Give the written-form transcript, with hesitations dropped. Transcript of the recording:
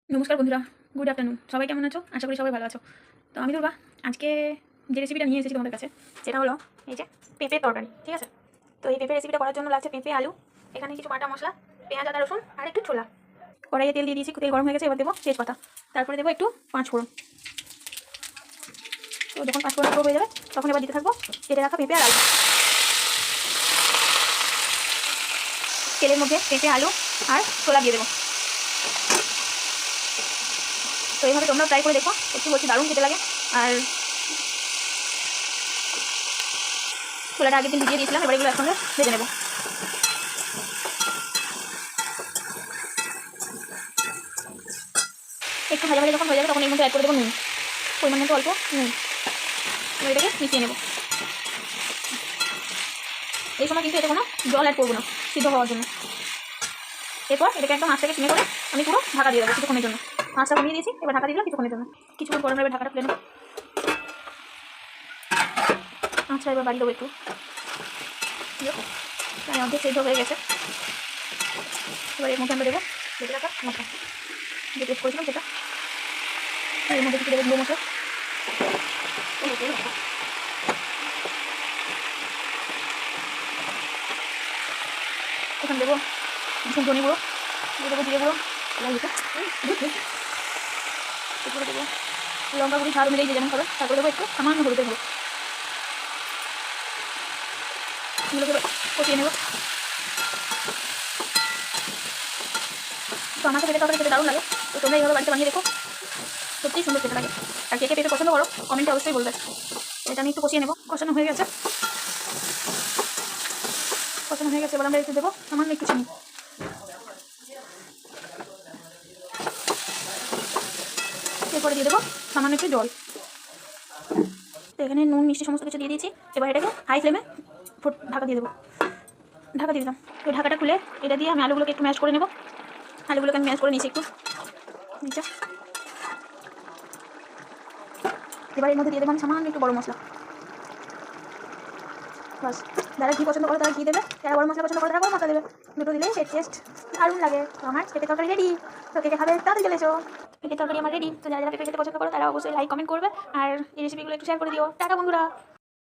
নমস্কার বন্ধুরা, good afternoon. সবাই কেমন আছো? আশা করি সবাই ভালো আছো। তো আমি দুর্বা আজকে যে রেসিপিটা নিয়ে এসেছি তোমাদের কাছে সেটা হলো এই যে পেঁপের তরকারি। ঠিক আছে? তো এই পেঁপে রেসিপিটা করার জন্য লাগছে পেঁপে, আলু, এখানে কিছু বাটা মশলা, পেঁয়াজ, আদা, রসুন আর একটু ছোলা। কড়াইয়ে তেল দিয়ে দিয়েছি, তেল গরম হয়ে গেছে, এবার দেবো তেজপাতা, তারপরে দেবো একটু পাঁচফোড়ন। তো যখন পাঁচফোড়ন হয়ে যাবে তখন এবার দিতে থাকবো কেটে রাখা পেঁপে আর আলু। তেলের মধ্যে পেঁপে, আলু আর ছোলা দিয়ে দেবো। তো এইভাবে তোমরা ট্রাই করে দেখো, সত্যি বলছি দারুণ খেতে লাগে। আর ছোলাটা আগের দিন ভিজিয়ে দিয়েছিলাম, এবার এগুলো একসঙ্গে ভেজে নেবো। একটু ভাজা ভাজা যখন হয়ে যাবে তখন এর মধ্যে অ্যাড করে দেবো নুন, পরিমাণ মতো অল্প নুন। এবার এটাকে মিশিয়ে নেবো। এই সময় কিন্তু এতে কোনো জল অ্যাড করবো না সিদ্ধ হওয়ার জন্য। এরপর এটাকে একদম আঁচটাকে সিমে করে আমি পুরো ঢাকা দিয়ে দেবো কিছুক্ষণের জন্য। আঁচটা কমিয়ে দিয়েছি, এবার ঢাকা দিয়ে দিলাম কিছুক্ষণের জন্য। কিছুক্ষণ পরে এবার ঢাকাটা খুলে নেবো। আচ্ছা, এবার বাড়ি দেবো একটু, প্রায় অর্ধেক সেদ্ধ হয়ে গেছে। এবার এর মধ্যে আমরা দেবো বেটে রাখা মশলা, যে পেস্ট করেছিলাম সেটা। এর মধ্যে কিছু দেবো গুঁড়ো মশলা, এখানে দেবো ধনে গুঁড়ো, দিয়ে দেবো জিরে গুঁড়ো, এরপরে দেবো লঙ্কা গুঁড়ি, ঝাল অনুযায়ী যে যেমন খাবে। তারপরে দেবো একটু সামান্য হলুদের গুঁড়ো। এগুলোকে কষিয়ে নেবো। তো আমাকে পেঁপে তরকারি খেতে দারুণ লাগে, তো তোমরা এইভাবে বাড়িতে বানিয়ে দেখো, সত্যিই সুন্দর খেতে লাগে। আর কে কে পেঁপে পছন্দ করো কমেন্টে অবশ্যই বলবে। এটা আমি একটু কষিয়ে নেবো। কষানো হয়ে গেছে, এবার আমরা একটু দেবো সামান্য একটু চিনি। এরপরে দিয়ে দেবো সামান্য একটু জল। তো এখানে নুন মিষ্টি সমস্ত কিছু দিয়ে দিয়েছি। এবার এটাকে হাই ফ্লেমে ঢাকা দিয়ে দেবো। ঢাকা দিয়ে দিলাম। তো ঢাকাটা খুলে এটা দিয়ে আমি আলুগুলোকে একটু ম্যাশ করে নেবো। আলুগুলোকে আমি ম্যাশ করে নিয়েছি একটু নিচে। এবার এর মধ্যে দিয়ে দেবো আমি সামান্য একটু গরম মশলা। বাস, যারা ঘি পছন্দ করে তারা ঘি দেবে, যারা গরম মশলা পছন্দ করে তারা গরম মশলা দেবে। দুটো দিলেই সেই টেস্ট দারুণ লাগে। তো আমার পেঁপে তরকারি রেডি। তো কে কে খাবে তাড়াতাড়ি চলে এসো। পেঁপে তরকারি আমার রেডি। তো যারা যারা পেঁপে খেতে পছন্দ করো তারা অবশ্যই লাইক কমেন্ট করবে, আর এই রেসিপিগুলো একটু শেয়ার করে দিও। টাটা বন্ধুরা।